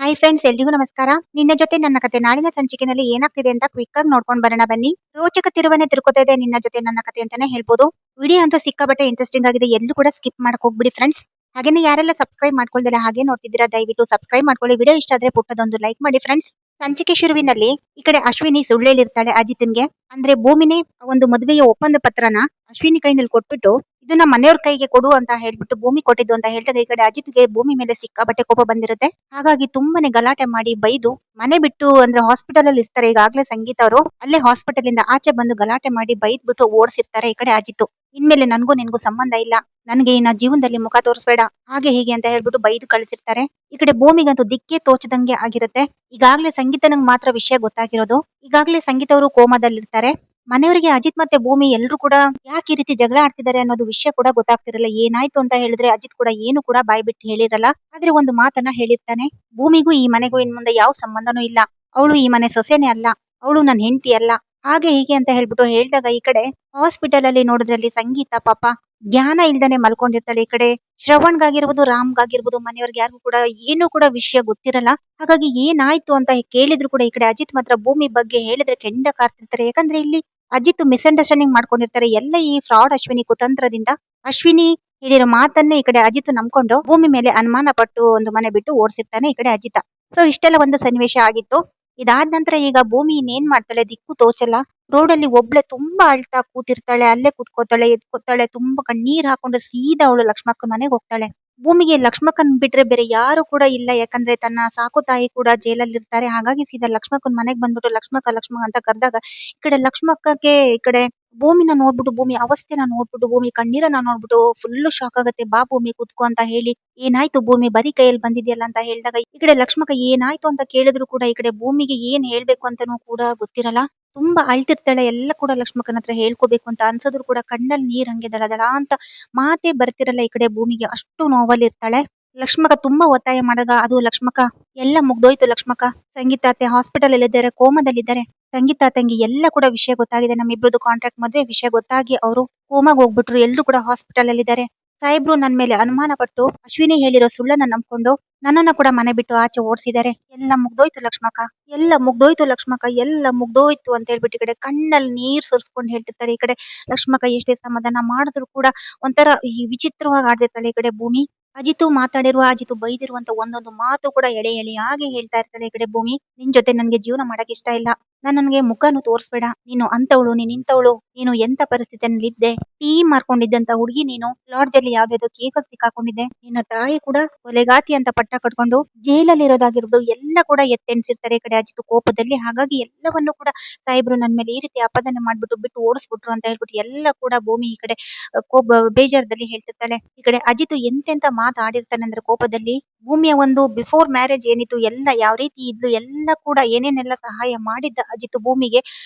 Hi friends, ಎಲ್ರಿಗೂ ನಮಸ್ಕಾರ. ನಿನ್ನ ಜೊತೆ ನನ್ನ ಕತೆ ನಾಳಿನ ಸಂಚಿಕೆನಲ್ಲಿ ಏನಾಗ್ತಿದೆ ಅಂತ ಕ್ವಿಕ್ ಆಗಿ ನೋಡ್ಕೊಂಡು ಬರೋಣ ಬನ್ನಿ. ರೋಚಕ ತಿರುವನ್ನೇ ತಿರ್ಕೋತಾ ಇದೆ ನಿನ್ನ ಜೊತೆ ನನ್ನ ಕತೆ ಅಂತಾನೆ ಹೇಳ್ಬೋದು. ವಿಡಿಯೋ ಅಂತೂ ಸಿಕ್ಕಾಬಟ್ಟೆ ಇಂಟ್ರೆಸ್ಟಿಂಗ್ ಆಗಿದೆ. ಎಲ್ಲೂ ಕೂಡ ಸ್ಕಿಪ್ ಮಾಡಕ್ ಹೋಗ್ಬಿಡಿ ಫ್ರೆಂಡ್ಸ್. ಹಾಗೇನೆ ಯಾರೆಲ್ಲ ಸಬ್ಸ್ಕ್ರೈಬ್ ಮಾಡ್ಕೊಳ್ದಿಲ್ಲ ಹಾಗೆ ನೋಡ್ತಿದ್ದೀರಾ ದಯವಿಟ್ಟು ಸಬ್ಸ್ಕ್ರೈಬ್ ಮಾಡ್ಕೊಳ್ಳಿ. ವಿಡಿಯೋ ಇಷ್ಟ ಆದ್ರೆ ಪುಟ್ಟದೊಂದು ಲೈಕ್ ಮಾಡಿ ಫ್ರೆಂಡ್ಸ್. ಸಂಚಿಕೆ ಶುರುವಿನಲ್ಲಿ ಈ ಕಡೆ ಅಶ್ವಿನಿ ಸುಳ್ಳೇಲಿರ್ತಾಳೆ ಅಜಿತ್ನ್ಗೆ. ಅಂದ್ರೆ ಭೂಮಿನೇ ಒಂದು ಮದುವೆಯ ಒಪ್ಪಂದ ಪತ್ರನ ಅಶ್ವಿನಿ ಕೈನಲ್ಲಿ ಕೊಟ್ಬಿಟ್ಟು ಇದನ್ನ ಮನೆಯವ್ರ ಕೈಗೆ ಕೊಡು ಅಂತ ಹೇಳ್ಬಿಟ್ಟು ಭೂಮಿ ಕೊಟ್ಟಿದ್ದು ಅಂತ ಹೇಳಿದಾಗ ಈ ಕಡೆ ಅಜಿತ್ಗೆ ಭೂಮಿ ಮೇಲೆ ಸಿಕ್ಕಾಬಟ್ಟೆ ಕೋಪ ಬಂದಿರುತ್ತೆ. ಹಾಗಾಗಿ ತುಂಬಾನೇ ಗಲಾಟೆ ಮಾಡಿ ಬೈದು ಮನೆ ಬಿಟ್ಟು ಅಂದ್ರೆ ಹಾಸ್ಪಿಟಲ್ ಅಲ್ಲಿ ಇರ್ತಾರೆ ಈಗಾಗ್ಲೇ ಸಂಗೀತ ಅವರು. ಅಲ್ಲೇ ಹಾಸ್ಪಿಟಲ್ ಇಂದ ಆಚೆ ಬಂದು ಗಲಾಟೆ ಮಾಡಿ ಬೈದ್ ಬಿಟ್ಟು ಓಡಿಸಿರ್ತಾರೆ ಈ ಕಡೆ ಅಜಿತ್. ಇನ್ಮೇಲೆ ನನ್ಗೂ ನಿನ್ಗೂ ಸಂಬಂಧ ಇಲ್ಲ, ನನ್ಗೆ ಇನ್ನ ಜೀವನದಲ್ಲಿ ಮುಖ ತೋರಿಸ್ಬೇಡ ಹಾಗೆ ಹೀಗೆ ಅಂತ ಹೇಳ್ಬಿಟ್ಟು ಬೈದು ಕಳಿಸಿರ್ತಾರೆ. ಈ ಕಡೆ ಭೂಮಿಗಂತೂ ದಿಕ್ಕೇ ತೋಚದಂಗೆ ಆಗಿರುತ್ತೆ. ಈಗಾಗ್ಲೇ ಸಂಗೀತನಿಗೆ ಮಾತ್ರ ವಿಷಯ ಗೊತ್ತಾಗಿರೋದು. ಈಗಾಗ್ಲೇ ಸಂಗೀತ ಅವರು ಕೋಮಾದಲ್ಲಿರ್ತಾರೆ. ಮನೆಯವರಿಗೆ ಅಜಿತ್ ಮತ್ತೆ ಭೂಮಿ ಎಲ್ರು ಕೂಡ ಯಾಕೆ ಈ ರೀತಿ ಜಗಳ ಆಡ್ತಿದ್ದಾರೆ ಅನ್ನೋದು ವಿಷಯ ಕೂಡ ಗೊತ್ತಾಗ್ತಿರಲ್ಲ. ಏನಾಯ್ತು ಅಂತ ಹೇಳಿದ್ರೆ ಅಜಿತ್ ಕೂಡ ಏನು ಕೂಡ ಬಾಯ್ ಬಿಟ್ಟು ಹೇಳಿರಲ್ಲ. ಆದ್ರೆ ಒಂದು ಮಾತನ್ನ ಹೇಳಿರ್ತಾನೆ, ಭೂಮಿಗೂ ಈ ಮನೆಗೂ ಇನ್ ಮುಂದೆ ಯಾವ ಸಂಬಂಧನೂ ಇಲ್ಲ, ಅವಳು ಈ ಮನೆ ಸೊಸೆನೇ ಅಲ್ಲ, ಅವಳು ನನ್ನ ಹೆಂಡತಿ ಅಲ್ಲ ಹಾಗೆ ಹೀಗೆ ಅಂತ ಹೇಳ್ಬಿಟ್ಟು ಹೇಳಿದಾಗ ಈ ಕಡೆ ಹಾಸ್ಪಿಟಲ್ ಅಲ್ಲಿ ನೋಡಿದ್ರಲ್ಲಿ ಸಂಗೀತ ಪಾಪ ಜ್ಞಾನ ಇಲ್ದಾನೆ ಮಲ್ಕೊಂಡಿರ್ತಾಳೆ. ಈ ಕಡೆ ಶ್ರವಣ್ಗಾಗಿರ್ಬೋದು ರಾಮ್ಗಾಗಿರ್ಬೋದು ಮನೆಯವ್ರಿಗೆ ಯಾರಿಗೂ ಕೂಡ ಏನು ಕೂಡ ವಿಷಯ ಗೊತ್ತಿರಲ್ಲ. ಹಾಗಾಗಿ ಏನಾಯ್ತು ಅಂತ ಕೇಳಿದ್ರು ಕೂಡ ಈ ಕಡೆ ಅಜಿತ್ ಮಾತ್ರ ಭೂಮಿ ಬಗ್ಗೆ ಹೇಳಿದ್ರೆ ಕೆಂಡ ಕಾರ್ತಿರ್ತಾರೆ. ಯಾಕಂದ್ರೆ ಇಲ್ಲಿ ಅಜಿತ್ ಮಿಸ್ಅಂಡರ್ಸ್ಟ್ಯಾಂಡಿಂಗ್ ಮಾಡ್ಕೊಂಡಿರ್ತಾರೆ. ಎಲ್ಲ ಈ ಫ್ರಾಡ್ ಅಶ್ವಿನಿ ಕುತಂತ್ರದಿಂದ ಅಶ್ವಿನಿ ಹೇಳಿರೋ ಮಾತನ್ನೇ ಈ ಕಡೆ ಅಜಿತ್ ನಂಬ್ಕೊಂಡು ಭೂಮಿ ಮೇಲೆ ಅನುಮಾನ ಪಟ್ಟು ಒಂದು ಮನೆ ಬಿಟ್ಟು ಓಡಿಸಿರ್ತಾನೆ ಈ ಕಡೆ ಅಜಿತ. ಸೊ ಇಷ್ಟೆಲ್ಲ ಒಂದು ಸನ್ನಿವೇಶ ಆಗಿತ್ತು. ಇದಾದ ನಂತರ ಈಗ ಭೂಮಿ ಇನ್ನೇನ್ ಮಾಡ್ತಾಳೆ, ದಿಕ್ಕು ತೋಚಲ್ಲ. ರೋಡಲ್ಲಿ ಒಬ್ಳೆ ತುಂಬಾ ಅಳ್ತಾ ಕೂತಿರ್ತಾಳೆ. ಅಲ್ಲೇ ಕೂತ್ಕೋತಾಳೆ, ಎದ್ಕೋತಾಳೆ, ತುಂಬಾ ಕಣ್ಣೀರ್ ಹಾಕೊಂಡು ಸೀದಾ ಅವಳು ಲಕ್ಷ್ಮಕ್ಕ ಮನೆಗೆ ಹೋಗ್ತಾಳೆ. ಭೂಮಿಗೆ ಲಕ್ಷ್ಮಕ್ಕನ್ ಬಿಟ್ರೆ ಬೇರೆ ಯಾರು ಕೂಡ ಇಲ್ಲ. ಯಾಕಂದ್ರೆ ತನ್ನ ಸಾಕು ತಾಯಿ ಕೂಡ ಜೈಲಲ್ಲಿ ಇರ್ತಾರೆ. ಹಾಗಾಗಿ ಸೀದಾ ಲಕ್ಷ್ಮಕ್ಕನ್ ಮನೆಗ್ ಬಂದ್ಬಿಟ್ಟು ಲಕ್ಷ್ಮಕ್ಕ ಲಕ್ಷ್ಮಕ್ಕ ಅಂತ ಕರೆದಾಗ ಈ ಕಡೆ ಲಕ್ಷ್ಮಕ್ಕಗೆ ಈ ಕಡೆ ಭೂಮಿನ ನೋಡ್ಬಿಟ್ಟು ಭೂಮಿ ಅವಸ್ಥೆನ ನೋಡ್ಬಿಟ್ಟು ಭೂಮಿ ಕಣ್ಣೀರನ್ನ ನೋಡ್ಬಿಟ್ಟು ಫುಲ್ ಶಾಕ್ ಆಗುತ್ತೆ. ಬಾ ಭೂಮಿ ಕುತ್ಕೋ ಅಂತ ಹೇಳಿ, ಏನಾಯ್ತು ಭೂಮಿ ಬರೀ ಕೈಯಲ್ಲಿ ಬಂದಿದ್ಯಲ್ಲ ಅಂತ ಹೇಳಿದಾಗ ಈ ಕಡೆ ಲಕ್ಷ್ಮಕ್ಕ ಏನಾಯ್ತು ಅಂತ ಕೇಳಿದ್ರು ಕೂಡ ಈ ಕಡೆ ಭೂಮಿಗೆ ಏನ್ ಹೇಳ್ಬೇಕು ಅಂತಾನೂ ಕೂಡ ಗೊತ್ತಿರಲ್ಲ. ತುಂಬಾ ಅಳ್ತಿರ್ತಾಳೆ. ಎಲ್ಲ ಕೂಡ ಲಕ್ಷ್ಮಕ್ಕನ ಹತ್ರ ಹೇಳ್ಕೋಬೇಕು ಅಂತ ಅನ್ಸಿದ್ರು ಕೂಡ ಕಣ್ಣಲ್ಲಿ ನೀರ್ ಹಂಗೆ ದಡ ದಡ ಅಂತ ಮಾತೇ ಬರ್ತಿರಲ್ಲ. ಈ ಕಡೆ ಭೂಮಿಗೆ ಅಷ್ಟು ನೋವಲ್ಲಿರ್ತಾಳೆ. ಲಕ್ಷ್ಮಕ್ಕ ತುಂಬಾ ಒತ್ತಾಯ ಮಾಡಿದಾಗ ಅದು ಲಕ್ಷ್ಮಕ್ಕ ಎಲ್ಲ ಮುಗ್ದೋಯ್ತು ಲಕ್ಷ್ಮಕ್ಕ, ಸಂಗೀತ ಅತ್ತೆ ಹಾಸ್ಪಿಟಲ್ ಅಲ್ಲಿ ಇದ್ದಾರೆ, ಕೋಮದಲ್ಲಿದ್ದಾರೆ. ಸಂಗೀತ ತಂಗಿ ಎಲ್ಲ ಕೂಡ ವಿಷಯ ಗೊತ್ತಾಗಿದೆ, ನಮ್ಮಿಬ್ರದ್ದು ಕಾಂಟ್ರಾಕ್ಟ್ ಮದ್ವೆ ವಿಷಯ ಗೊತ್ತಾಗಿ ಅವರು ಕೋಮಾಗ ಹೋಗ್ಬಿಟ್ರು. ಎಲ್ರು ಕೂಡ ಹಾಸ್ಪಿಟಲ್ ಅಲ್ಲಿ ಇದ್ದಾರೆ. ಸಾಹೇಬ್ರು ನನ್ ಮೇಲೆ ಅನುಮಾನ ಪಟ್ಟು ಅಶ್ವಿನಿ ಹೇಳಿರೋ ಸುಳ್ಳನ್ನ ನಂಬ್ಕೊಂಡು ನನ್ನನ್ನ ಕೂಡ ಮನೆ ಬಿಟ್ಟು ಆಚೆ ಓಡಿಸಿದ್ದಾರೆ. ಎಲ್ಲ ಮುಗ್ದೋಯ್ತು ಲಕ್ಷ್ಮಕ್ಕ, ಎಲ್ಲ ಮುಗ್ದೋಯ್ತು ಲಕ್ಷ್ಮಕ್ಕ, ಎಲ್ಲ ಮುಗ್ದೋಯ್ತು ಅಂತ ಹೇಳ್ಬಿಟ್ಟು ಈ ಕಡೆ ಕಣ್ಣಲ್ಲಿ ನೀರ್ ಸುರಿಸ್ಕೊಂಡು ಹೇಳ್ತಿರ್ತಾರೆ. ಈ ಕಡೆ ಲಕ್ಷ್ಮಕ್ಕ ಎಷ್ಟೇ ಸಮಾಧಾನ ಮಾಡಿದ್ರು ಕೂಡ ಒಂಥರ ಈ ವಿಚಿತ್ರವಾಗಿ ಆಡ್ತಿರ್ತಾಳೆ. ಈ ಕಡೆ ಭೂಮಿ ಅಜಿತು ಮಾತಾಡಿರುವ ಅಜಿತು ಬೈದಿರುವಂತ ಒಂದೊಂದು ಮಾತು ಕೂಡ ಎಳೆ ಎಳೆಯಾಗಿ ಹೇಳ್ತಾ ಇರ್ತಾಳೆ. ಈ ಕಡೆ ಭೂಮಿ, ನಿನ್ ಜೊತೆ ನನ್ಗೆ ಜೀವನ ಮಾಡಕ್ ಇಷ್ಟ ಇಲ್ಲ, ನನ್ಗೆ ಮುಖನು ತೋರಿಸ್ಬೇಡ, ನೀನು ಅಂತವಳು, ನೀನ್ ಇಂತವಳು, ನೀನು ಎಂತ ಪರಿಸ್ಥಿತಿಯಲ್ಲಿ ಇದ್ದೆ, ಟೀ ಮಾರ್ಕೊಂಡಿದ್ದಂತ ಹುಡುಗಿ ನೀನು, ಲಾಡ್ಜ್ ಅಲ್ಲಿ ಯಾವ್ದಾದ್ರು ಕೇಸಲ್ಲಿ ಸಿಕ್ಕಾಕೊಂಡಿದ್ದೆ, ನಿನ್ನ ತಾಯಿ ಕೂಡ ಕೊಲೆಗಾತಿ ಅಂತ ಪಟ್ಟ ಕಟ್ಕೊಂಡು ಜೈಲಲ್ಲಿ ಇರೋದಾಗಿರ್ಬೋದು ಎಲ್ಲ ಕೂಡ ಎತ್ತೆಣ್ಸಿರ್ತಾರೆ ಈ ಕಡೆ ಅಜಿತ್ ಕೋಪದಲ್ಲಿ. ಹಾಗಾಗಿ ಎಲ್ಲವನ್ನು ಕೂಡ ಸಾಹೇಬ್ರು ನನ್ ಮೇಲೆ ಈ ರೀತಿ ಅಪದಾನ ಮಾಡ್ಬಿಟ್ಟು ಬಿಟ್ಟು ಓಡಿಸ್ಬಿಟ್ರು ಅಂತ ಹೇಳ್ಬಿಟ್ಟು ಎಲ್ಲ ಕೂಡ ಭೂಮಿ ಈ ಕಡೆ ಕೋಪ ಬೇಜಾರದಲ್ಲಿ ಹೇಳ್ತಿರ್ತಾಳೆ. ಈ ಕಡೆ ಅಜಿತ್ ಎಂತೆಂತ ಮಾತಾಡಿರ್ತಾನೆ ಅಂದ್ರೆ ಕೋಪದಲ್ಲಿ. ಭೂಮಿಯ ಒಂದು ಬಿಫೋರ್ ಮ್ಯಾರೇಜ್ ಏನಿತ್ತು ಎಲ್ಲ ಯಾವ ರೀತಿ ಇದ್ಲು ಎಲ್ಲ ಕೂಡ ಏನೇನೆಲ್ಲ ಸಹಾಯ ಮಾಡಿದ್ದ ಅಜಿತ್ ಭೂಮಿಗೆ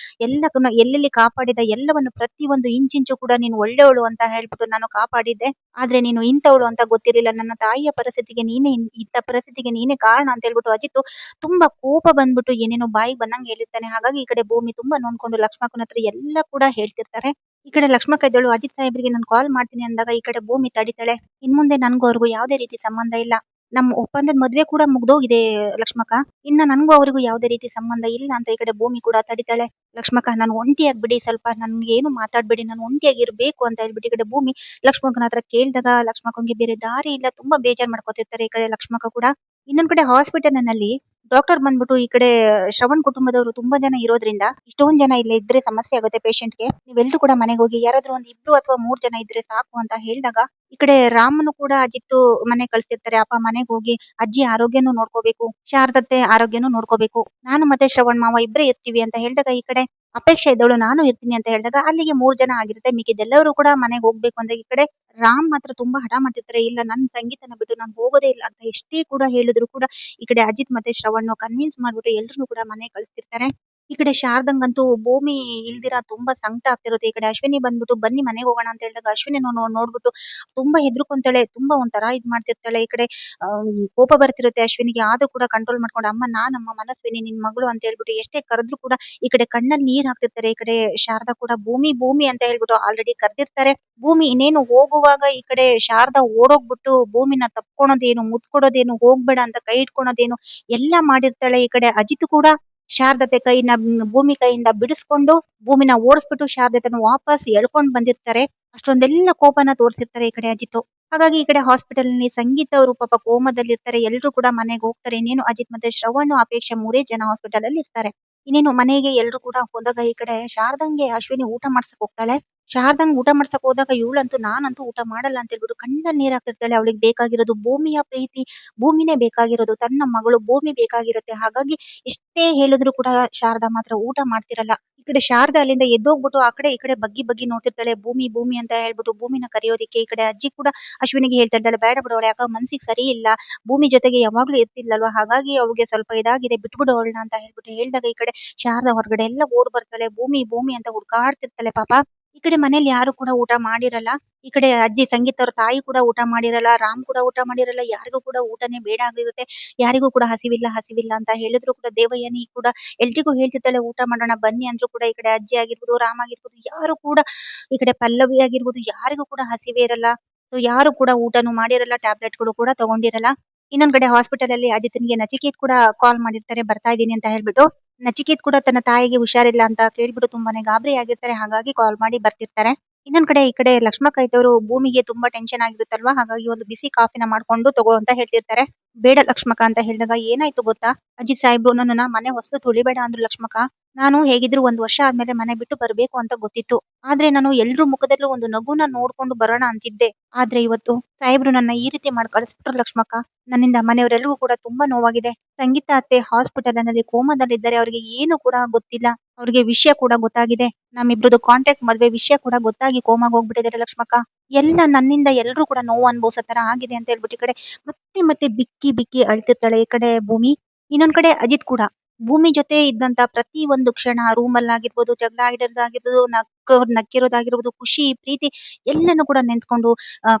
ಎಲ್ಲಕ್ಕೂ ಎಲ್ಲೆಲ್ಲಿ ಕಾಪಾಡಿದ ಎಲ್ಲವನ್ನು ಪ್ರತಿಯೊಂದು ಇಂಚಿಂಚು ಕೂಡ ನೀನು ಒಳ್ಳೆಯವಳು ಅಂತ ಹೇಳ್ಬಿಟ್ಟು ನಾನು ಕಾಪಾಡಿದ್ದೆ. ಆದ್ರೆ ನೀನು ಇಂಥವಳು ಅಂತ ಗೊತ್ತಿರಲಿಲ್ಲ, ನನ್ನ ತಾಯಿಯ ಪರಿಸ್ಥಿತಿಗೆ ನೀನೇ ಇಂಥ ಪರಿಸ್ಥಿತಿಗೆ ನೀನೇ ಕಾರಣ ಅಂತ ಹೇಳ್ಬಿಟ್ಟು ಅಜಿತ್ ತುಂಬಾ ಕೋಪ ಬಂದ್ಬಿಟ್ಟು ಏನೇನೋ ಬಾಯಿ ಬಂದಂಗೆ ಹೇಳಿರ್ತಾನೆ. ಹಾಗಾಗಿ ಈ ಕಡೆ ಭೂಮಿ ತುಂಬಾ ನೋಡ್ಕೊಂಡು ಲಕ್ಷ್ಮಕ್ಕನ ಹತ್ರ ಎಲ್ಲ ಕೂಡ ಹೇಳ್ತಿರ್ತಾರೆ. ಈ ಕಡೆ ಲಕ್ಷ್ಮಕ್ಕ ಇದ್ದಳು ಅಜಿತ್ ಸಾಹೇಬ್ರಿಗೆ ನಾನು ಕಾಲ್ ಮಾಡ್ತೀನಿ ಅಂದಾಗ ಈ ಕಡೆ ಭೂಮಿ ತಡಿತಾಳೆ. ಇನ್ ಮುಂದೆ ನನ್ಗೂ ಅವ್ರಿಗೂ ಯಾವುದೇ ರೀತಿ ಸಂಬಂಧ ಇಲ್ಲ, ನಮ್ಮ ಒಪ್ಪಂದದ ಮದ್ವೆ ಕೂಡ ಮುಗ್ದೋಗಿದೆ ಲಕ್ಷ್ಮಕ್ಕ, ಇನ್ನ ನನ್ಗೂ ಅವರಿಗೂ ಯಾವುದೇ ರೀತಿ ಸಂಬಂಧ ಇಲ್ಲ ಅಂತ ಈ ಕಡೆ ಭೂಮಿ ಕೂಡ ತಡಿತಾಳೆ. ಲಕ್ಷ್ಮಕ್ಕ ನಾನು ಒಂಟಿಯಾಗ್ಬಿಡಿ, ಸ್ವಲ್ಪ ನನ್ಗೆ ಏನು ಮಾತಾಡ್ಬೇಡಿ, ನಾನು ಒಂಟಿಯಾಗಿರ್ಬೇಕು ಅಂತ ಹೇಳ್ಬಿಟ್ಟು ಈ ಕಡೆ ಭೂಮಿ ಲಕ್ಷ್ಮಕ್ಕನ ಹತ್ರ ಕೇಳಿದಾಗ ಲಕ್ಷ್ಮಕ್ಕಂಗೆ ಬೇರೆ ದಾರಿ ಇಲ್ಲ, ತುಂಬಾ ಬೇಜಾರ್ ಮಾಡ್ಕೊತಿರ್ತಾರೆ ಈ ಕಡೆ ಲಕ್ಷ್ಮಕ್ಕ ಕೂಡ. ಇನ್ನೊಂದ್ ಕಡೆ ಹಾಸ್ಪಿಟಲ್ ನಲ್ಲಿ ಡಾಕ್ಟರ್ ಬಂದ್ಬಿಟ್ಟು ಈ ಕಡೆ ಶ್ರವಣ್ ಕುಟುಂಬದವರು ತುಂಬಾ ಜನ ಇರೋದ್ರಿಂದ ಇಷ್ಟೊಂದ್ ಜನ ಇಲ್ಲ ಇದ್ರೆ ಸಮಸ್ಯೆ ಆಗುತ್ತೆ ಪೇಷಂಟ್ಗೆ, ನೀವೆಲ್ಲರೂ ಕೂಡ ಮನೆಗೆ ಹೋಗಿ, ಯಾರಾದ್ರೂ ಒಂದ್ 2 ಅಥವಾ 3 ಜನ ಇದ್ರೆ ಸಾಕು ಅಂತ ಹೇಳಿದಾಗ ಈ ಕಡೆ ರಾಮನು ಕೂಡ ಅಜಿತ್ತು ಮನೆ ಕಳ್ಸಿರ್ತಾರೆ. ಅಪ್ಪ ಮನೆಗೆ ಹೋಗಿ ಅಜ್ಜಿ ಆರೋಗ್ಯನೂ ನೋಡ್ಕೋಬೇಕು, ಶಾರದತ್ತೆ ಆರೋಗ್ಯನೂ ನೋಡ್ಕೋಬೇಕು, ನಾನು ಮತ್ತೆ ಶ್ರವಣ್ ಮಾವ ಇಬ್ಬರೇ ಇರ್ತೀವಿ ಅಂತ ಹೇಳಿದಾಗ ಈ ಕಡೆ ಅಪೇಕ್ಷೆ ಇದ್ದವಳು ನಾನು ಇರ್ತೀನಿ ಅಂತ ಹೇಳಿದಾಗ ಅಲ್ಲಿಗೆ 3 ಜನ ಆಗಿರುತ್ತೆ. ಮಿಕ್ಕಿದೆಲ್ಲರೂ ಕೂಡ ಮನೆಗೆ ಹೋಗ್ಬೇಕು ಅಂತ ಈ ಕಡೆ ರಾಮ್ ಮಾತ್ರ ತುಂಬಾ ಹಠ ಮಾಡ್ತಿರ್ತಾರೆ. ಇಲ್ಲ ನನ್ ಸಂಗೀತನ ಬಿಟ್ಟು ನಾನು ಹೋಗೋದೇ ಇಲ್ಲ ಅಂತ ಎಷ್ಟೇ ಕೂಡ ಹೇಳಿದ್ರು ಕೂಡ ಈ ಕಡೆ ಅಜಿತ್ ಮತ್ತೆ ಶ್ರವಣ್ ಕನ್ವಿನ್ಸ್ ಮಾಡ್ಬಿಟ್ಟು ಎಲ್ರು ಕೂಡ ಮನೆ ಕಳಿಸ್ತಿರ್ತಾರೆ. ಈ ಕಡೆ ಶಾರದಂಗಂತೂ ಭೂಮಿ ಇಲ್ದಿರ ತುಂಬಾ ಸಂಕಟ ಆಗ್ತಿರುತ್ತೆ. ಈ ಕಡೆ ಅಶ್ವಿನಿ ಬಂದ್ಬಿಟ್ಟು ಬನ್ನಿ ಮನೆಗೆ ಹೋಗೋಣ ಅಂತ ಹೇಳಿದಾಗ ಅಶ್ವಿನಿ ನೋಡ್ಬಿಟ್ಟು ತುಂಬಾ ಹೆದರ್ಕೊಂತಾಳೆ. ತುಂಬಾ ಒಂಥರ ಮಾಡ್ತಿರ್ತಾಳೆ. ಈ ಕಡೆ ಆ, ಕೋಪ ಬರ್ತಿರುತ್ತೆ ಅಶ್ವಿನಿಗೆ. ಆದ್ರೂ ಕೂಡ ಕಂಟ್ರೋಲ್ ಮಾಡ್ಕೊಂಡು ಅಮ್ಮ ನಾನಮ್ಮ ಮನಸ್ವಿನಿ ನಿನ್ ಮಗಳು ಅಂತ ಹೇಳ್ಬಿಟ್ಟು ಎಷ್ಟೇ ಕರೆದ್ರು ಕೂಡ ಈ ಕಡೆ ಕಣ್ಣಲ್ಲಿ ನೀರ್ ಹಾಕ್ತಿರ್ತಾರೆ. ಈ ಕಡೆ ಶಾರದಾ ಕೂಡ ಭೂಮಿ ಭೂಮಿ ಅಂತ ಹೇಳ್ಬಿಟ್ಟು ಆಲ್ರೆಡಿ ಕರೆದಿರ್ತಾರೆ. ಭೂಮಿ ಇನ್ನೇನು ಹೋಗುವಾಗ ಈ ಕಡೆ ಶಾರದಾ ಓಡೋಗ್ಬಿಟ್ಟು ಭೂಮಿನ ತಪ್ಕೊಳೋದೇನು ಮುತ್ಕೊಡೋದೇನು ಹೋಗ್ಬೇಡ ಅಂತ ಕೈ ಇಟ್ಕೊಳೋದೇನು ಎಲ್ಲ ಮಾಡಿರ್ತಾಳೆ. ಈ ಕಡೆ ಅಜಿತ್ ಕೂಡ ಶಾರದತೆ ಕೈನ ಭೂಮಿ ಕೈಯಿಂದ ಬಿಡಿಸ್ಕೊಂಡು ಭೂಮಿನ ಓಡಿಸ್ಬಿಟ್ಟು ಶಾರದತನ ವಾಪಸ್ ಎಳ್ಕೊಂಡ್ ಬಂದಿರ್ತಾರೆ. ಅಷ್ಟೊಂದೆಲ್ಲ ಕೋಪನ ತೋರಿಸಿರ್ತಾರೆ ಈ ಕಡೆ ಅಜಿತ್. ಹಾಗಾಗಿ ಈ ಕಡೆ ಹಾಸ್ಪಿಟಲ್ ನಲ್ಲಿ ಸಂಗೀತ ಅವರು ಪಾಪ ಕೋಮದಲ್ಲಿ ಇರ್ತಾರೆ. ಎಲ್ರು ಕೂಡ ಮನೆಗೆ ಹೋಗ್ತಾರೆ. ಇನ್ನೇನು ಅಜಿತ್ ಮತ್ತೆ ಶ್ರವಣ್ ಅಪೇಕ್ಷೆ ಮೂರೇ ಜನ ಹಾಸ್ಪಿಟಲ್ ಅಲ್ಲಿ ಇರ್ತಾರೆ. ಇನ್ನೇನು ಮನೆಗೆ ಎಲ್ರು ಕೂಡ ಹೋದಾಗ ಈ ಕಡೆ ಶಾರದಂಗೆ ಅಶ್ವಿನಿ ಊಟ ಮಾಡ್ಸಕ್ ಹೋಗ್ತಾಳೆ. ಶಾರದಂಗ್ ಊಟ ಮಾಡ್ಸಕ್ ಹೋದಾಗ ಇವಳಂತೂ ನಾನಂತೂ ಊಟ ಮಾಡಲ್ಲ ಅಂತ ಹೇಳ್ಬಿಟ್ಟು ಕಣ್ಣಲ್ಲಿ ನೀರ್ ಹಾಕ್ತಿರ್ತಾಳೆ. ಅವಳಿಗೆ ಬೇಕಾಗಿರೋದು ಭೂಮಿಯ ಪ್ರೀತಿ, ಭೂಮಿನೇ ಬೇಕಾಗಿರೋದು, ತನ್ನ ಮಗಳು ಭೂಮಿ ಬೇಕಾಗಿರುತ್ತೆ. ಹಾಗಾಗಿ ಎಷ್ಟೇ ಹೇಳಿದ್ರು ಕೂಡ ಶಾರದಾ ಮಾತ್ರ ಊಟ ಮಾಡ್ತಿರಲ್ಲ. ಈ ಕಡೆ ಶಾರದಾ ಅಲ್ಲಿಂದ ಎದ್ದೋಗ್ಬಿಟ್ಟು ಆ ಕಡೆ ಈ ಕಡೆ ಬಗ್ಗಿ ಬಗ್ಗಿ ನೋಡ್ತಿರ್ತಾಳೆ. ಭೂಮಿ ಭೂಮಿ ಅಂತ ಹೇಳ್ಬಿಟ್ಟು ಭೂಮಿನ ಕರೆಯೋದಿಕ್ಕೆ. ಈ ಕಡೆ ಅಜ್ಜಿ ಕೂಡ ಅಶ್ವಿನಿಗೆ ಹೇಳ್ತಾ ಇದ್ದಾಳೆ ಬೇಡ ಬಿಡು ಅವಳು ಯಾಕೋ ಮನ್ಸಿಗೆ ಸರಿ ಇಲ್ಲ, ಭೂಮಿ ಜೊತೆಗೆ ಯಾವಾಗ್ಲೂ ಇರ್ತಿಲ್ಲಲ್ವಾ, ಹಾಗಾಗಿ ಅವಳಿಗೆ ಸ್ವಲ್ಪ ಇದಾಗಿದೆ ಬಿಟ್ಬಿಡು ಅವಳನ್ನ ಅಂತ ಹೇಳ್ಬಿಟ್ಟು ಹೇಳಿದಾಗ ಈ ಕಡೆ ಶಾರದಾ ಹೊರಗಡೆ ಎಲ್ಲ ಓಡ್ ಬರ್ತಾಳೆ. ಭೂಮಿ ಭೂಮಿ ಅಂತ ಹುಡ್ಕಾಡ್ತಿರ್ತಾಳೆ ಪಾಪ. ಈ ಕಡೆ ಮನೇಲಿ ಯಾರು ಕೂಡ ಊಟ ಮಾಡಿರಲ್ಲ. ಈ ಕಡೆ ಅಜ್ಜಿ ಸಂಗೀತ ಅವ್ರ ತಾಯಿ ಕೂಡ ಊಟ ಮಾಡಿರಲ್ಲ. ರಾಮ್ ಕೂಡ ಊಟ ಮಾಡಿರಲ್ಲ. ಯಾರಿಗೂ ಕೂಡ ಊಟನೇ ಬೇಡ ಆಗಿರುತ್ತೆ. ಯಾರಿಗೂ ಕೂಡ ಹಸಿವಿಲ್ಲ ಹಸಿವಿಲ್ಲ ಅಂತ ಹೇಳಿದ್ರು ಕೂಡ ದೇವಯಾನಿ ಕೂಡ ಎಲ್ರಿಗೂ ಹೇಳ್ತಿರ್ತಾಳೆ ಊಟ ಮಾಡೋಣ ಬನ್ನಿ ಅಂದ್ರೂ ಕೂಡ ಈ ಕಡೆ ಅಜ್ಜಿ ಆಗಿರ್ಬೋದು ರಾಮ್ ಆಗಿರ್ಬೋದು ಯಾರು ಕೂಡ ಈ ಕಡೆ ಪಲ್ಲವಿ ಆಗಿರ್ಬೋದು ಯಾರಿಗೂ ಕೂಡ ಹಸಿವೆ ಇರಲ್ಲ. ಸೊ ಯಾರು ಕೂಡ ಊಟನೂ ಮಾಡಿರಲ್ಲ. ಟ್ಯಾಬ್ಲೆಟ್ಗಳು ಕೂಡ ತಗೊಂಡಿರಲ್ಲ. ಇನ್ನೊಂದ್ ಕಡೆ ಹಾಸ್ಪಿಟಲ್ ಅಲ್ಲಿ ಅಜಿತ್ನಿಗೆ ನಚಿಕೇತ್ ಕೂಡ ಕಾಲ್ ಮಾಡಿರ್ತಾರೆ ಬರ್ತಾ ಇದೀನಿ ಅಂತ ಹೇಳ್ಬಿಟ್ಟು. ನಚಿಕೇತ್ ಕೂಡ ತನ್ನ ತಾಯಿಗೆ ಹುಷಾರಿಲ್ಲ ಅಂತ ಕೇಳ್ಬಿಟ್ಟು ತುಂಬಾನೇ ಗಾಬರಿ ಆಗಿರ್ತಾರೆ. ಹಾಗಾಗಿ ಕಾಲ್ ಮಾಡಿ ಬರ್ತಿರ್ತಾರೆ. ಇನ್ನೊಂದ್ ಕಡೆ ಈ ಕಡೆ ಲಕ್ಷ್ಮಕ್ಕ ಇದ್ದವರು ಭೂಮಿಗೆ ತುಂಬಾ ಟೆನ್ಷನ್ ಆಗಿರುತ್ತಲ್ವಾ, ಹಾಗಾಗಿ ಒಂದು ಬಿಸಿ ಕಾಫಿನ ಮಾಡ್ಕೊಂಡು ತಗೋ ಅಂತ ಹೇಳ್ತಿರ್ತಾರೆ. ಬೇಡ ಲಕ್ಷ್ಮಕ್ಕ ಅಂತ ಹೇಳಿದಾಗ ಏನಾಯ್ತು ಗೊತ್ತಾ, ಅಜಿತ್ ಸಾಹೇಬ್ರು ನನ್ನನ್ನ ಮನೆ ಹೊಸಲು ತುಳಿಬೇಡ ಅಂದ್ರು ಲಕ್ಷ್ಮಕ್ಕ. ನಾನು ಹೇಗಿದ್ರು 1 ವರ್ಷ ಆದ್ಮೇಲೆ ಮನೆ ಬಿಟ್ಟು ಬರ್ಬೇಕು ಅಂತ ಗೊತ್ತಿತ್ತು. ಆದ್ರೆ ನಾನು ಎಲ್ರ ಮುಖದಲ್ಲೂ ಒಂದು ನಗುನ ನೋಡ್ಕೊಂಡು ಬರೋಣ ಅಂತಿದ್ದೆ. ಆದ್ರೆ ಇವತ್ತು ಸಾಹೇಬ್ರು ನನ್ನ ಈ ರೀತಿ ಮಾಡಿ ಕಳಿಸ್ಬಿಟ್ರು ಲಕ್ಷ್ಮಕ್ಕ. ನನ್ನಿಂದ ಮನೆಯವರೆಲ್ಲರಿಗೂ ಕೂಡ ತುಂಬಾ ನೋವಾಗಿದೆ. ಸಂಗೀತ ಅತ್ತೆ ಹಾಸ್ಪಿಟಲ್ ನಲ್ಲಿ ಕೋಮಾದಲ್ಲಿದ್ದಾರೆ. ಅವರಿಗೆ ಏನು ಕೂಡ ಗೊತ್ತಿಲ್ಲ. ಅವ್ರಿಗೆ ವಿಷಯ ಕೂಡ ಗೊತ್ತಾಗಿದೆ. ನಮ್ಮಿಬ್ರದ್ದು ಕಾಂಟ್ಯಾಕ್ಟ್ ಮದ್ವೆ ವಿಷಯ ಕೂಡ ಗೊತ್ತಾಗಿ ಕೋಮಾಗ ಹೋಗ್ಬಿಟ್ಟಿದ್ದಾರೆ ಲಕ್ಷ್ಮಕ್ಕ. ಎಲ್ಲ ನನ್ನಿಂದ ಎಲ್ರು ಕೂಡ ನೋವು ಅನುಭವಿಸೋ ತರ ಆಗಿದೆ ಅಂತ ಹೇಳ್ಬಿಟ್ಟು ಈ ಕಡೆ ಮತ್ತೆ ಮತ್ತೆ ಬಿಕ್ಕಿ ಬಿಕ್ಕಿ ಅಳ್ತಿರ್ತಾಳೆ ಈ ಕಡೆ ಭೂಮಿ. ಇನ್ನೊಂದ್ ಕಡೆ ಅಜಿತ್ ಕೂಡ ಭೂಮಿ ಜೊತೆ ಇದ್ದಂತ ಪ್ರತಿ ಒಂದು ಕ್ಷಣ ರೂಮ್ ಅಲ್ಲಿ ಆಗಿರ್ಬೋದು, ಜಗಳ ಆಡಿರೋದಾಗಿರ್ಬೋದು, ನಕ್ಕಿರೋದಾಗಿರ್ಬೋದು, ಖುಷಿ ಪ್ರೀತಿ ಎಲ್ಲಾನು ಕೂಡ ನೆನ್ಸ್ಕೊಂಡು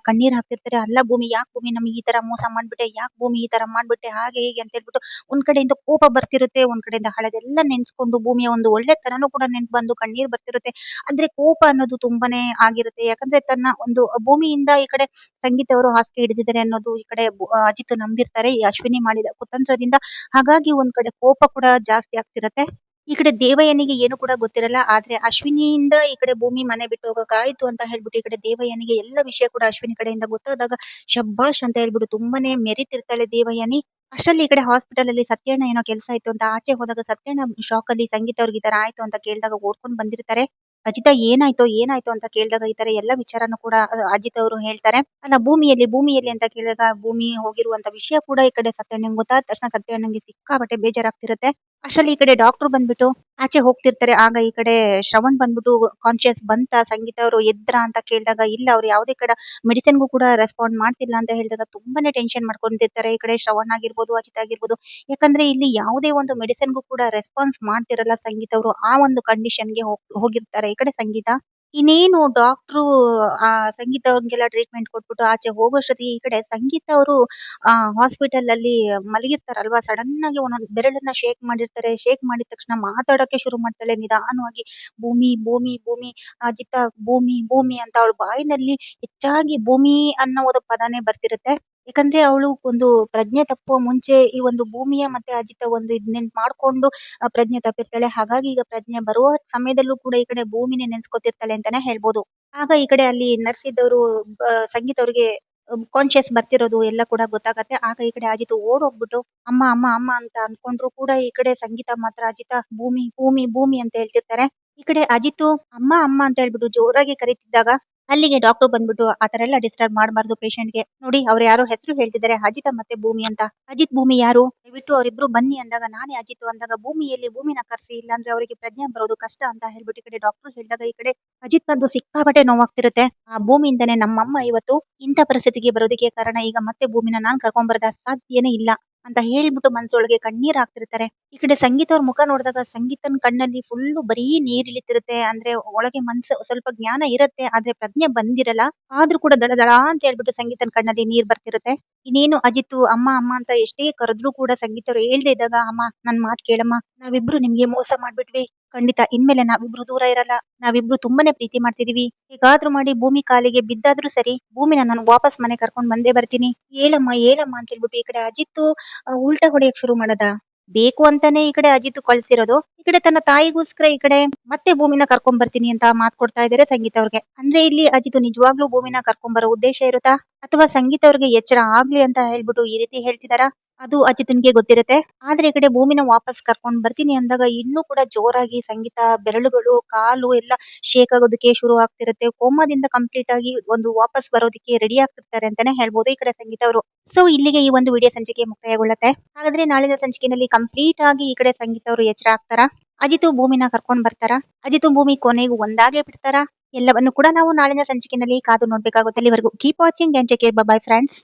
ಕಣ್ಣೀರ್ ಹಾಕ್ತಿರ್ತಾರೆ. ಅಲ್ಲ ಭೂಮಿ ಯಾಕೆ ಭೂಮಿ ನಮಗೆ ಈ ತರ ಮೋಸ ಮಾಡ್ಬಿಟ್ಟೆ, ಯಾಕೆ ಭೂಮಿ ಈ ತರ ಮಾಡ್ಬಿಟ್ಟೆ, ಹಾಗೆ ಹೀಗೆ ಅಂತ ಹೇಳ್ಬಿಟ್ಟು ಒಂದ್ ಕಡೆಯಿಂದ ಕೋಪ ಬರ್ತಿರುತ್ತೆ, ಒಂದ್ ಕಡೆಯಿಂದ ಹಳೆದೆಲ್ಲ ನೆನ್ಸ್ಕೊಂಡು ಭೂಮಿಯ ಒಂದು ಒಳ್ಳೆ ತನನು ಕೂಡ ನೆನ್ಪ್ ಬಂದು ಕಣ್ಣೀರ್ ಬರ್ತಿರುತ್ತೆ. ಅಂದ್ರೆ ಕೋಪ ಅನ್ನೋದು ತುಂಬಾನೇ ಆಗಿರುತ್ತೆ. ಯಾಕಂದ್ರೆ ತನ್ನ ಒಂದು ಭೂಮಿಯಿಂದ ಈ ಕಡೆ ಸಂಗೀತ ಅವರು ಹಾಸಿಗೆ ಹಿಡಿದಿದ್ದಾರೆ ಅನ್ನೋದು ಈ ಕಡೆ ಅಜಿತ್ ನಂಬಿರ್ತಾರೆ ಈ ಅಶ್ವಿನಿ ಮಾಡಿದ ಕುತಂತ್ರದಿಂದ. ಹಾಗಾಗಿ ಒಂದ್ ಕಡೆ ಕೋಪ ಕೂಡ ಜಾಸ್ತಿ ಆಗ್ತಿರತ್ತೆ. ಈ ಕಡೆ ದೇವಯಾನಿಗೆ ಏನು ಕೂಡ ಗೊತ್ತಿರಲ್ಲ. ಆದ್ರೆ ಅಶ್ವಿನಿಯಿಂದ ಈ ಕಡೆ ಭೂಮಿ ಮನೆ ಬಿಟ್ಟು ಹೋಗಕ್ಕಾಯ್ತು ಅಂತ ಹೇಳ್ಬಿಟ್ಟು ಈ ಕಡೆ ದೇವಯಾನಿಗೆ ಎಲ್ಲ ವಿಷಯ ಕೂಡ ಅಶ್ವಿನಿ ಕಡೆಯಿಂದ ಗೊತ್ತಾದಾಗ ಶಬ್ಬಾಷ್ ಅಂತ ಹೇಳ್ಬಿಟ್ಟು ತುಂಬಾನೇ ಮೆರಿತಿರ್ತಾಳೆ ದೇವಯಾನಿ. ಅಷ್ಟರಲ್ಲಿ ಈ ಕಡೆ ಹಾಸ್ಪಿಟಲ್ ಅಲ್ಲಿ ಸತ್ಯಣ್ಣ ಏನೋ ಕೆಲಸ ಇತ್ತು ಅಂತ ಆಚೆ ಹೋದಾಗ ಸತ್ಯಣ್ಣ ಶಾಕ್ ಅಲ್ಲಿ ಸಂಗೀತ ಅವ್ರಿಗೆ ಈ ತರ ಆಯ್ತು ಅಂತ ಕೇಳಿದಾಗ ಓಡ್ಕೊಂಡ್ ಬಂದಿರ್ತಾರೆ. ಅಜಿತ ಏನಾಯ್ತು ಏನಾಯ್ತು ಅಂತ ಕೇಳಿದಾಗ ಈ ತರ ಎಲ್ಲ ವಿಚಾರನೂ ಕೂಡ ಅಜಿತ್ ಅವರು ಹೇಳ್ತಾರೆ. ಅಲ್ಲ ಭೂಮಿಯಲ್ಲಿ ಅಂತ ಕೇಳಿದಾಗ ಭೂಮಿ ಹೋಗಿರುವಂತ ವಿಷಯ ಕೂಡ ಈ ಕಡೆ ಸತ್ಯಣ್ಣಂಗೆ ಗೊತ್ತಾದ ತಕ್ಷಣ ಸತ್ಯಣ್ಣಂಗೆ ಸಿಕ್ಕಾಪಟ್ಟೆ ಬೇಜಾರಾಗ್ತಿರುತ್ತೆ. ಅಷ್ಟರಲ್ಲಿ ಈ ಕಡೆ ಡಾಕ್ಟರ್ ಬಂದ್ಬಿಟ್ಟು ಆಚೆ ಹೋಗ್ತಿರ್ತಾರೆ. ಆಗ ಈ ಕಡೆ ಶ್ರವಣ್ ಬಂದ್ಬಿಟ್ಟು ಕಾನ್ಶಿಯಸ್ ಬಂತ ಸಂಗೀತ ಅವರು ಎದ್ರ ಅಂತ ಕೇಳಿದಾಗ ಇಲ್ಲ ಅವ್ರು ಯಾವುದೇ ಕಡೆ ಮೆಡಿಸಿನ್ಗೂ ಕೂಡ ರೆಸ್ಪಾಂಡ್ ಮಾಡ್ತಿಲ್ಲ ಅಂತ ಹೇಳಿದಾಗ ತುಂಬಾನೇ ಟೆನ್ಷನ್ ಮಾಡ್ಕೊಂಡಿರ್ತಾರೆ ಈ ಕಡೆ ಶ್ರವಣ್ ಆಗಿರ್ಬೋದು ಅಜಿತ್ ಆಗಿರ್ಬೋದು. ಯಾಕಂದ್ರೆ ಇಲ್ಲಿ ಯಾವುದೇ ಒಂದು ಮೆಡಿಸಿನ್ಗೂ ಕೂಡ ರೆಸ್ಪಾನ್ಸ್ ಮಾಡ್ತಿರಲ್ಲ ಸಂಗೀತ ಅವರು. ಆ ಒಂದು ಕಂಡೀಷನ್ಗೆ ಹೋಗಿರ್ತಾರೆ ಈ ಕಡೆ ಸಂಗೀತ. ಇನ್ನೇನು ಡಾಕ್ಟ್ರು ಆ ಸಂಗೀತ ಅವ್ರಿಗೆಲ್ಲ ಟ್ರೀಟ್ಮೆಂಟ್ ಕೊಟ್ಬಿಟ್ಟು ಆಚೆ ಹೋಗೋಷ್ಟೊತ್ತಿಗೆ ಈ ಕಡೆ ಸಂಗೀತ ಅವರು ಹಾಸ್ಪಿಟಲ್ ಅಲ್ಲಿ ಮಲಗಿರ್ತಾರಲ್ವಾ, ಸಡನ್ ಆಗಿ ಒಂದೊಂದು ಬೆರಳನ್ನ ಶೇಕ್ ಮಾಡಿರ್ತಾರೆ. ಶೇಕ್ ಮಾಡಿದ ತಕ್ಷಣ ಮಾತಾಡೋಕೆ ಶುರು ಮಾಡ್ತಾಳೆ ನಿಧಾನವಾಗಿ. ಭೂಮಿ ಭೂಮಿ ಭೂಮಿ ಅಜಿತ ಭೂಮಿ ಭೂಮಿ ಅಂತ ಅವಳ ಬಾಯಿನಲ್ಲಿ ಹೆಚ್ಚಾಗಿ ಭೂಮಿ ಅನ್ನೋ ಒಂದು ಪದಾನೇ ಬರ್ತಿರುತ್ತೆ. ಯಾಕಂದ್ರೆ ಅವಳು ಒಂದು ಪ್ರಜ್ಞೆ ತಪ್ಪುವ ಮುಂಚೆ ಈ ಒಂದು ಭೂಮಿಯ ಮತ್ತೆ ಅಜಿತ ಒಂದು ಇದನ್ನ ಮಾಡ್ಕೊಂಡು ಪ್ರಜ್ಞೆ ತಪ್ಪಿರ್ತಾಳೆ. ಹಾಗಾಗಿ ಈಗ ಪ್ರಜ್ಞೆ ಬರುವ ಸಮಯದಲ್ಲೂ ಕೂಡ ಈ ಕಡೆ ಭೂಮಿನೇ ನೆನ್ಸ್ಕೊತಿರ್ತಾಳೆ ಅಂತಾನೆ ಹೇಳ್ಬೋದು. ಆಗ ಈ ಕಡೆ ಅಲ್ಲಿ ನರ್ಸ್ ಇದ್ದವರು ಸಂಗೀತ ಅವ್ರಿಗೆ ಕಾನ್ಶಿಯಸ್ ಬರ್ತಿರೋದು ಎಲ್ಲ ಕೂಡ ಗೊತ್ತಾಗತ್ತೆ. ಆಗ ಈ ಕಡೆ ಅಜಿತ್ ಓಡೋಗ್ಬಿಟ್ಟು ಅಮ್ಮ ಅಮ್ಮ ಅಮ್ಮ ಅಂತ ಅನ್ಕೊಂಡ್ರು ಕೂಡ ಈ ಕಡೆ ಸಂಗೀತ ಮಾತ್ರ ಅಜಿತ ಭೂಮಿ ಭೂಮಿ ಭೂಮಿ ಅಂತ ಹೇಳ್ತಿರ್ತಾರೆ. ಈ ಕಡೆ ಅಜಿತ್ ಅಮ್ಮ ಅಮ್ಮ ಅಂತ ಹೇಳ್ಬಿಟ್ಟು ಜೋರಾಗಿ ಕರೀತಿದ್ದಾಗ ಅಲ್ಲಿಗೆ ಡಾಕ್ಟರ್ ಬಂದ್ಬಿಟ್ಟು ಆತರ ಎಲ್ಲ ಡಿಸ್ಟರ್ಬ್ ಮಾಡಬಾರ್ದು ಗೆ ನೋಡಿ ಅವ್ರು ಯಾರೋ ಹೆಸರು ಹೇಳ್ತಿದ್ದಾರೆ ಅಜಿತ ಮತ್ತೆ ಭೂಮಿ ಅಂತ. ಅಜಿತ್ ಭೂಮಿ ಯಾರು ದಯವಿಟ್ಟು ಅವರಿಬ್ರು ಬನ್ನಿ ಅಂದಾಗ ನಾನೇ ಅಜಿತ್ ಅಂದಾಗ ಭೂಮಿಯಲ್ಲಿ ಭೂಮಿನ ಕರ್ಸಿ ಇಲ್ಲಾಂದ್ರೆ ಅವರಿಗೆ ಪ್ರಜ್ಞೆ ಬರೋದು ಕಷ್ಟ ಅಂತ ಹೇಳ್ಬಿಟ್ಟು ಈ ಕಡೆ ಡಾಕ್ಟರ್ ಹೇಳಿದಾಗ ಈ ಕಡೆ ಅಜಿತ್ ಬಂದು ಸಿಕ್ಕಾಪಟ್ಟೆ ನೋವಾಗ್ತಿರುತ್ತೆ. ಆ ಭೂಮಿಯಿಂದನೇ ನಮ್ಮಮ್ಮ ಇವತ್ತು ಇಂಥ ಪರಿಸ್ಥಿತಿಗೆ ಬರೋದಕ್ಕೆ ಕಾರಣ. ಈಗ ಮತ್ತೆ ಭೂಮಿನ ನಾನ್ ಕರ್ಕೊಂಡ್ ಬರದ ಸಾಧ್ಯನೇ ಇಲ್ಲ. ಅಂತ ಹೇಳ್ಬಿಟ್ಟು ಮನ್ಸೊಳಗೆ ಕಣ್ಣೀರ್ ಹಾಕ್ತಿರ್ತಾರೆ. ಈ ಕಡೆ ಸಂಗೀತ ಅವ್ರ ಮುಖ ನೋಡಿದಾಗ ಸಂಗೀತನ್ ಕಣ್ಣಲ್ಲಿ ಫುಲ್ಲು ಬರೀ ನೀರ್ ಇಳಿತಿರುತ್ತೆ. ಅಂದ್ರೆ ಒಳಗೆ ಮನ್ಸು ಸ್ವಲ್ಪ ಜ್ಞಾನ ಇರುತ್ತೆ, ಆದ್ರೆ ಪ್ರಜ್ಞೆ ಬಂದಿರಲ್ಲ. ಆದ್ರೂ ಕೂಡ ದಡ ದಡ ಅಂತ ಹೇಳ್ಬಿಟ್ಟು ಸಂಗೀತನ್ ಕಣ್ಣಲ್ಲಿ ನೀರ್ ಬರ್ತಿರುತ್ತೆ. ಇನ್ನೇನು ಅಜಿತ್ ಅಮ್ಮ ಅಮ್ಮ ಅಂತ ಎಷ್ಟೇ ಕರೆದ್ರೂ ಕೂಡ ಸಂಗೀತ ಅವ್ರು ಹೇಳ್ದೆ ಇದ್ದಾಗ, ಅಮ್ಮ ನನ್ ಮಾತ್ ಕೇಳಮ್ಮ, ನಾವಿಬ್ರು ನಿಮ್ಗೆ ಮೋಸ ಮಾಡ್ಬಿಟ್ವಿ. ಖಂಡಿತ ಇನ್ಮೇಲೆ ನಾವಿಬ್ರು ದೂರ ಇರಲ್ಲ. ನಾವಿಬ್ರು ತುಂಬಾನೇ ಪ್ರೀತಿ ಮಾಡ್ತಿದೀವಿ. ಹೇಗಾದ್ರೂ ಮಾಡಿ ಭೂಮಿ ಕಾಲಿಗೆ ಬಿದ್ದಾದ್ರೂ ಸರಿ, ಭೂಮಿನ ನಾನು ವಾಪಸ್ ಮನೆ ಕರ್ಕೊಂಡ್ ಬಂದೇ ಬರ್ತೀನಿ. ಹೇಳಮ್ಮ ಹೇಳಮ್ಮ ಅಂತ ಹೇಳ್ಬಿಟ್ಟು ಈ ಕಡೆ ಅಜಿತ್ ಉಲ್ಟಾ ಹೊಡೆಯಕ್ ಶುರು ಮಾಡದ. ಬೇಕು ಅಂತಾನೆ ಈ ಕಡೆ ಅಜಿತ್ ಕಳ್ಸಿರೋದು, ಈ ಕಡೆ ತನ್ನ ತಾಯಿಗೋಸ್ಕರ ಈ ಕಡೆ ಮತ್ತೆ ಭೂಮಿನ ಕರ್ಕೊಂಡ್ ಬರ್ತೀನಿ ಅಂತ ಮಾತ್ ಕೊಡ್ತಾ ಇದಾರೆ ಸಂಗೀತ ಅವ್ರಿಗೆ. ಅಂದ್ರೆ ಇಲ್ಲಿ ಅಜಿತ್ ನಿಜವಾಗ್ಲೂ ಭೂಮಿನ ಕರ್ಕೊಂಡ್ ಬರೋ ಉದ್ದೇಶ ಇರುತ್ತಾ, ಅಥವಾ ಸಂಗೀತ ಅವ್ರಿಗೆ ಎಚ್ಚರ ಆಗ್ಲಿ ಅಂತ ಹೇಳ್ಬಿಟ್ಟು ಈ ರೀತಿ ಹೇಳ್ತಿದಾರ, ಅದು ಅಜಿತ್ನ್ಗೆ ಗೊತ್ತಿರುತ್ತೆ. ಆದ್ರೆ ಈ ಕಡೆ ಭೂಮಿನ ವಾಪಸ್ ಕರ್ಕೊಂಡ್ ಬರ್ತೀನಿ ಅಂದಾಗ ಇನ್ನೂ ಕೂಡ ಜೋರಾಗಿ ಸಂಗೀತ ಬೆರಳುಗಳು ಕಾಲು ಎಲ್ಲ ಶೇಕ್ ಆಗೋದಕ್ಕೆ ಶುರು ಆಗ್ತಿರುತ್ತೆ. ಕೋಮಾದಿಂದ ಕಂಪ್ಲೀಟ್ ಆಗಿ ಒಂದು ವಾಪಸ್ ಬರೋದಕ್ಕೆ ರೆಡಿ ಆಗ್ತಿರ್ತಾರೆ ಅಂತಾನೆ ಹೇಳ್ಬೋದು ಈ ಕಡೆ ಸಂಗೀತ ಅವರು. ಸೊ ಇಲ್ಲಿಗೆ ಈ ಒಂದು ವಿಡಿಯೋ ಸಂಚಿಕೆ ಮುಕ್ತಾಯಗೊಳ್ಳುತ್ತೆ. ಹಾಗಾದ್ರೆ ನಾಳಿನ ಸಂಚಿಕೆಯಲ್ಲಿ ಕಂಪ್ಲೀಟ್ ಆಗಿ ಈ ಕಡೆ ಸಂಗೀತ ಅವರು ಎಚ್ಚರ ಆಗ್ತಾರ, ಅಜಿತ್ ಭೂಮಿನ ಕರ್ಕೊಂಡ್ ಬರ್ತಾರ, ಅಜಿತ್ ಭೂಮಿ ಕೊನೆಗೂ ಒಂದಾಗೆ ಬಿಡ್ತಾರ, ಎಲ್ಲವನ್ನು ಕೂಡ ನಾವು ನಾಳಿನ ಸಂಚಿಕೆಯಲ್ಲಿ ಕಾದು ನೋಡ್ಬೇಕಾಗುತ್ತೆ. ಅಲ್ಲಿವರೆಗೂ keep watching and take care. By friends.